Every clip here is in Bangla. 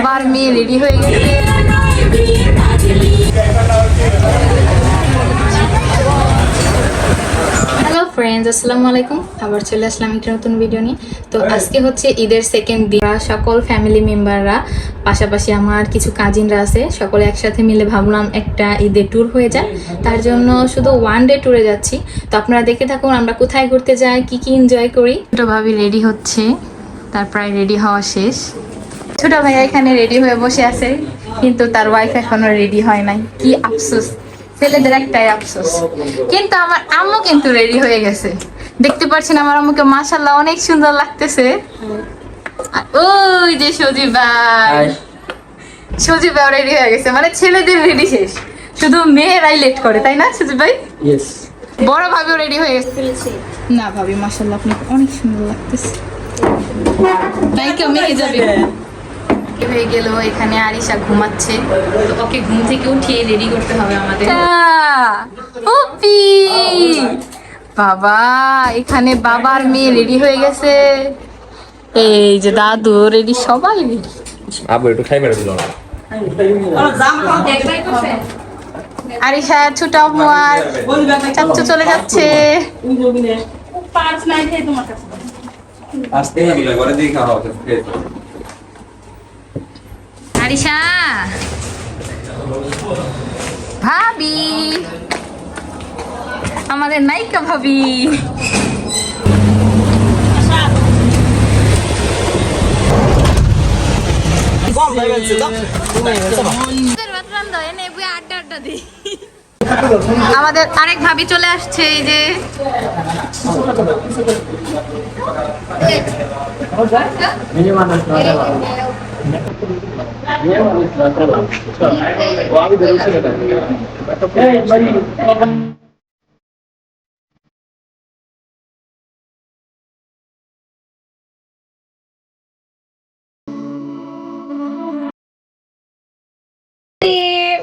আবার মেয়ে রেডি হয়ে গেছে। হ্যালো ফ্রেন্ডস, আসসালামু আলাইকুম। আবার চলে আসলাম একটা নতুন ভিডিও নিয়ে। তো আজকে হচ্ছে ঈদের সেকেন্ড দিন। সকল ফ্যামিলি মেম্বাররা, পাশাপাশি আমার কিছু কাজিনরা আছে, সকলে একসাথে মিলে ভাবলাম একটা ঈদের ট্যুর হয়ে যায়। তার জন্য শুধু ওয়ান ডে ট্যুরে যাচ্ছি। তো আপনারা দেখে থাকুন আমরা কোথায় ঘুরতে যাই, কি কি এনজয় করি। ছোটো ভাবি রেডি হচ্ছে, তার প্রায় রেডি হওয়া শেষ। ছোট ভাইয়া এখানে রেডি হয়ে বসে আছে, কিন্তু তার ওয়াইফ এখনো রেডি হয় নাই। কি আফসোস, ছেলেদের একটাই আফসোস। কিন্তু আমার আম্মু কিন্তু রেডি হয়ে গেছে, দেখতে পাচ্ছেন আমার আম্মুকে মাশাআল্লাহ অনেক সুন্দর লাগতেছে। আর ওই যে সজীব ভাই, সজীব ভাই রেডি হয়ে গেছে, মানে ছেলেদের রেডি শেষ, শুধু মেয়েরাই লেট করে, তাই না সজীব ভাই? ইয়েস। বড় ভাবিও রেডি হয়ে গেছে। না ভাবি, মাশাআল্লাহ আপনাকে অনেক সুন্দর লাগতেছে। তাই কেউ মেয়ে যাবে হয়ে গেল। এখানে আরিশা ঘুমাচ্ছে, তো ওকে ঘুম থেকে উঠিয়ে রেডি করতে হবে আমাদের। বাবা, এখানে বাবার মেয়ে রেডি হয়ে গেছে। এই যে দাদু রেডি, সবাই রেডি। আবু একটু খাই মেরে দিল না। আরিশা ছোট আম্মু আর চাচ্চু চলে যাচ্ছে। আরিশা, ভাবি, আমাদের নায়িকা ভাবি। আমাদের আরেক ভাবি চলে আসছে, এই যে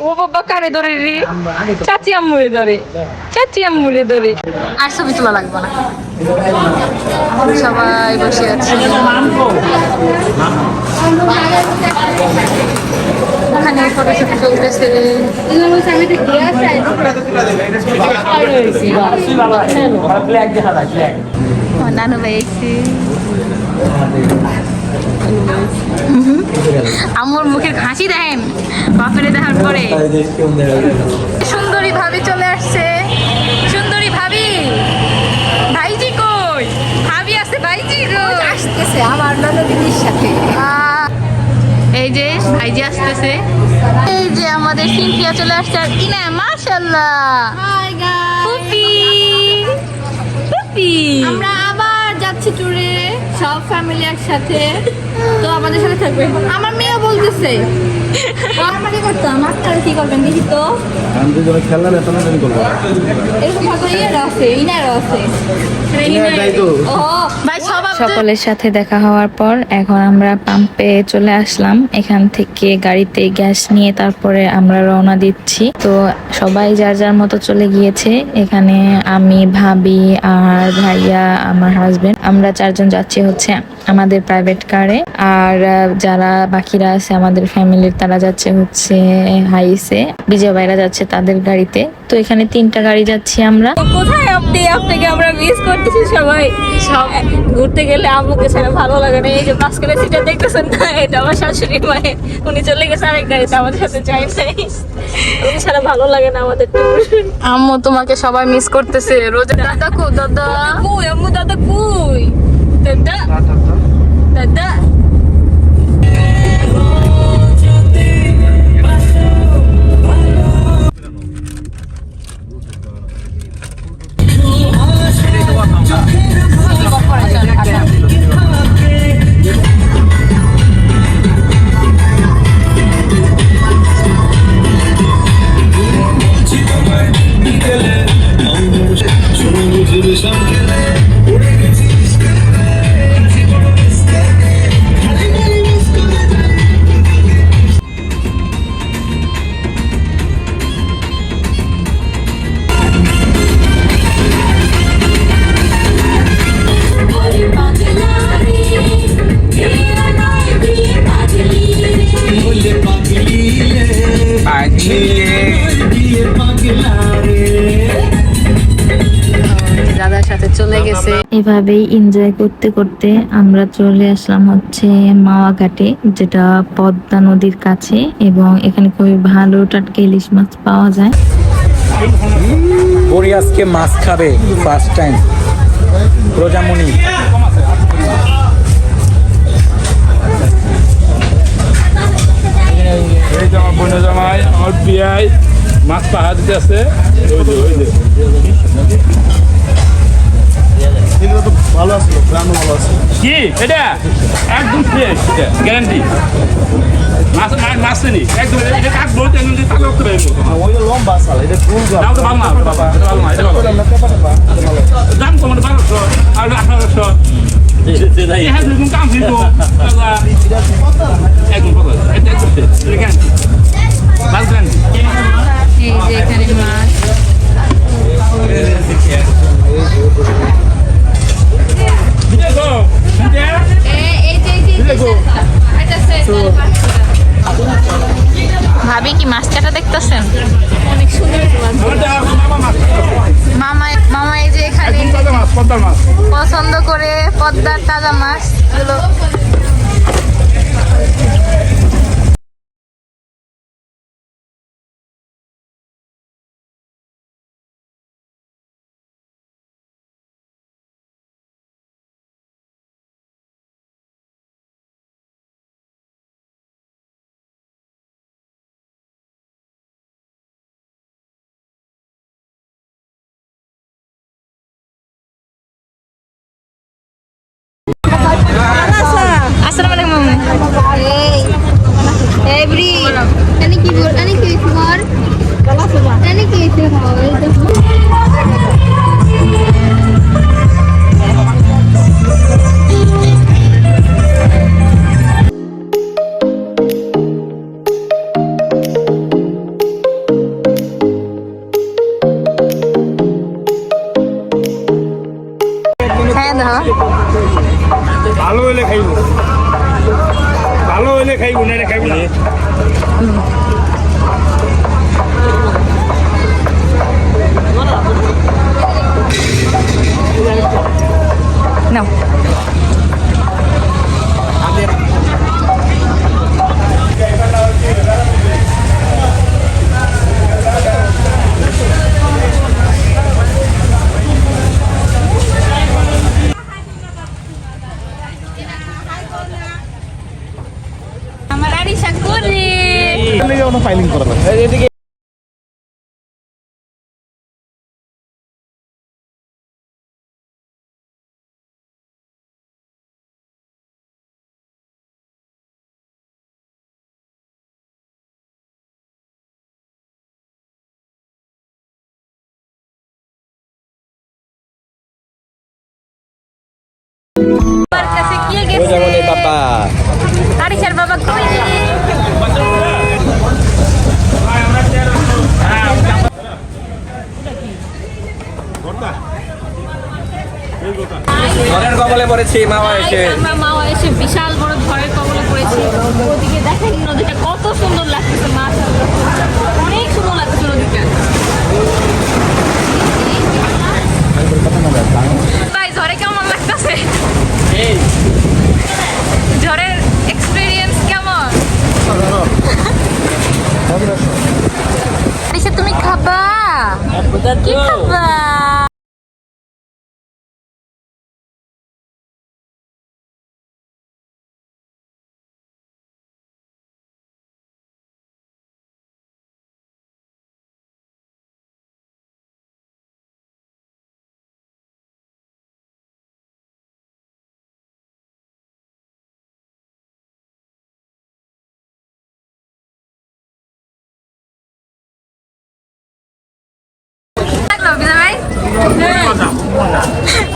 ও বাবা কারে ধরে রে, চাচি আম্মুরে ধরে, চাচি আম্মুরে ধরে। আর ছবি তোলা লাগবে না, সবাই বসে আছে। ওখানে ফটোশুট চলতেছে। নানু ভাই এসে, আমার মুখের হাসি দেখেন বাপের দেখার পরে। সুন্দরী ভাবি চলে আসছে, সুন্দরী ভাবি। ভাইজি কই? ভাবি আছে, ভাইজি আসতেছে আমার ননদিনীর সাথে। এই যে ভাইজি আসতেছে। এই যে আমাদের সিনথিয়া চলে আসছে, আর ইনা মাশাআল্লাহ। Hi guys, Pupi Pupi. আমরা আবার যাচ্ছি ট্যুরে, সব ফ্যামিলি একসাথে। তো আমাদের সাথে থাকবে। আমার মেয়ে বলতেছে আমার কি করতে, আমার তার কি করবেন দেখি তো। আমি তো যখন খেলনা না তখন আমি করব। এরকম ভাবে ইয়েরা আছে, ইনারা আছে। সকলের সাথে দেখা হওয়ার পর এখন আমরা পাম্পে চলে আসলাম। এখান থেকে গাড়িতে গ্যাস নিয়ে তারপরে আমরা রওনা দিচ্ছি। তো সবাই যার যার মতো চলে গিয়েছে। এখানে আমি, ভাবি আর ভাইয়া, আমার হাজবেন্ড, আমরা চারজন যাচ্ছি হচ্ছে আমাদের প্রাইভেট কারে। আর যারা বাকিরা আছে আমাদের ফ্যামিলির, তারা যাচ্ছে হচ্ছে হাইসে। বিজয় ভাইরা যাচ্ছে তাদের গাড়িতে। তো এখানে 3টা গাড়ি যাচ্ছি আমরা। কোথায় আপনি? আপনাকে আমরা মিস করতেছি সবাই। সব ঘুরতে গেলে আম্মুকে ছাড়া ভালো লাগে না। এই যে মাঝখানে সিটটা দেখতেছেন না, এটা আমার শাশুড়ি মায়ের। উনি চলে গেছে আরেক গাড়িতে, আমাদের সাথে যাই নাই। উনি ছাড়া ভালো লাগে না আমাদের ট্যুর। আম্মু তোমাকে সবাই মিস করতেছে। রোজ দাদা কো, দাদা কই, আম্মু দাদা কই, দাদা দাদা। দাদার সাথে চলে গেছে। এভাবেই এনজয় করতে করতে আমরা চলে আসলাম হচ্ছে মাওয়া ঘাটে, যেটা পদ্মা নদীর কাছে, এবং এখানে খুবই ভালো টাটকা ইলিশ মাছ পাওয়া যায়। বড়ি আজকে মাছ খাবে ফার্স্ট টাইম, প্রজামণি। এই যে আমার বোনের জামাই, আমার বিয়াই মাছ পাহা দিতে আছে। ভালো আছে, প্রাণও ভালো আছে। কি এটা একদম ফ্রেশ, গ্যারান্টি। মাছ মাছ নি একদম, এটা কাটবো একদম তাকে করতে পারবো। ওই যে লম্বা সাল, এটা ফুল গাছ। দাম তো ভালো না বাবা, এটা ভালো না, এটা ভালো। দাম কম, 1200 আর 1800। এই হাতে তুমি কাম দিব দাদা, একদম ভালো। এটা গ্যারান্টি, ভালো গ্যারান্টি। এই যে এখানে মাছ, দেখো ভাবি কি মাছ কাটা দেখতেছেন? অনেক সুন্দর মামা মামা এই যে এখানে মাছ, পদ্মার মাছ। পছন্দ করে পদ্মার তাজা মাছ গুলো। আসসালামু আলাইকুম মামু। Every Ani keyboard, ani keyboard. Ani keyboard. হ্যাঁ দাও। ভালো হইলে খাইব, ভালো হইলে খাইব, না খাইব না। নাও। আমার আরিশা করি। ফাইলিং করা লাগবে। বাবার কাছে কে গেছে? বাবা আরিশার বাবা কই? ঘরের কবলে পড়েছি মামা এসে। আমরা মাও এসে বিশাল বড় ঝড়ের কবলে পড়েছি। ওদিকে দেখেন নদীটা কত সুন্দর লাগতেছে, মাছ অনেক সুন্দর লাগতেছে নদীটা। ভাই ঝড়ে কেমন লাগতেছে? ঝড়ের এক্সপেরিয়েন্স কেমন? আরিশা তুমি খাবা? কি খাবা?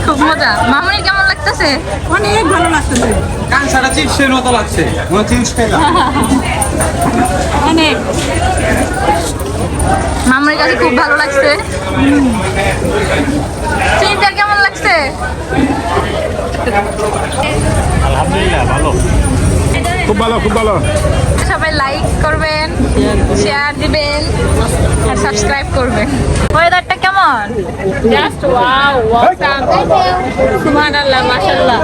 খুব মজা। মামুনির কেমন লাগতেছে? অনেক ভালো লাগতেছে, কাঁচাটা চিপসের মতো লাগছে, মনে চিপস খাইলাম। অনেক। মামুনির কাছে খুব ভালো লাগছে। চিন্তার কেমন লাগছে? আলহামদুলিল্লাহ ভালো, খুব ভালো, খুব ভালো। সবাই লাইক করবেন, শেয়ার শেয়ার দিবেন আর সাবস্ক্রাইব করবেন। ওয়েদারটা কেমন? জাস্ট ওয়াও, ওয়াসাম, সুবহানাল্লাহ, মাশাআল্লাহ।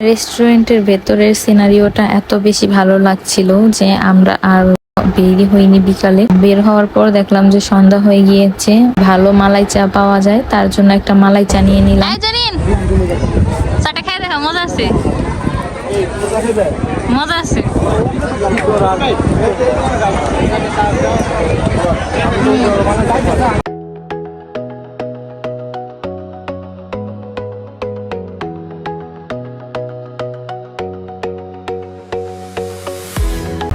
রেস্টুরেন্টের ভেতরের সিনারিওটা এত বেশি ভালো লাগছিল যে আমরা আর বের হইনি। বিকালে বের হওয়ার পর দেখলাম যে সন্ধ্যা হয়ে গিয়েছে, ভালো মালাই চা পাওয়া যায়, তার জন্য একটা মালাই চা নিয়ে নিলাম। চাটা খেয়ে দেখা, মজা আছে, মজা আছে।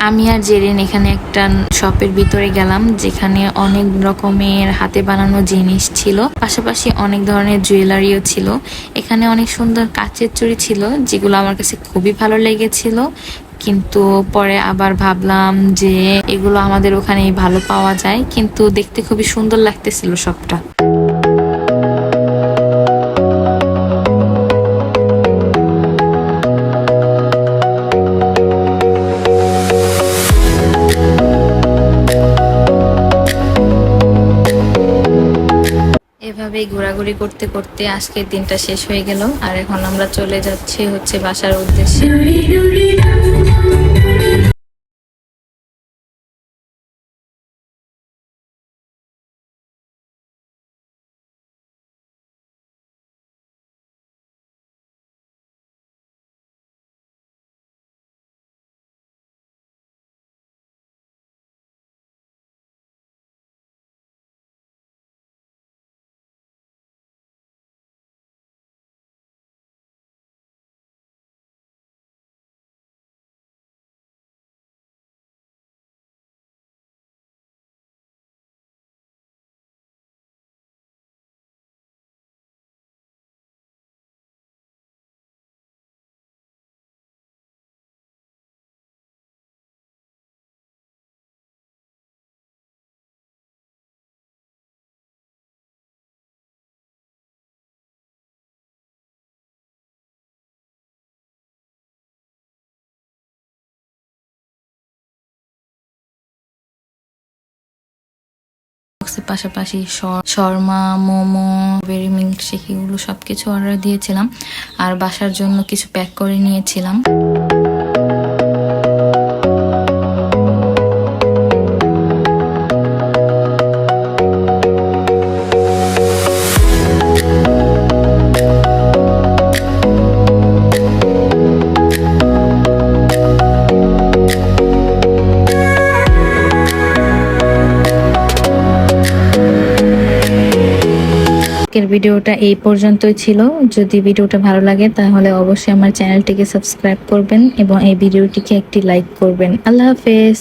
আমি আর জেরিন এখানে একটা শপের ভিতরে গেলাম, যেখানে অনেক রকমের হাতে বানানো জিনিস ছিল, পাশাপাশি অনেক ধরনের জুয়েলারিও ছিল। এখানে অনেক সুন্দর কাচের চুড়ি ছিল, যেগুলো আমার কাছে খুবই ভালো লেগেছিল। কিন্তু পরে আবার ভাবলাম যে এগুলো আমাদের ওখানেই ভালো পাওয়া যায়, কিন্তু দেখতে খুবই সুন্দর লাগতেছিল সবটা। এভাবেই ঘোরাঘুরি করতে করতে আজকের দিনটা শেষ হয়ে গেল, আর এখন আমরা চলে যাচ্ছি হচ্ছে বাসার উদ্দেশ্যে। পাশাপাশি শর্মা, মোমো, বেরি মিল্কশেক, এগুলো সবকিছু অর্ডার দিয়েছিলাম, আর বাসার জন্য কিছু প্যাক করে নিয়েছিলাম। আজকের ভিডিওটা এই পর্যন্তই ছিল। যদি ভিডিওটা ভালো লাগে তাহলে অবশ্যই আমার চ্যানেলটিকে সাবস্ক্রাইব করবেন এবং এই ভিডিওটিকে একটি লাইক করবেন। আল্লাহ হাফেজ।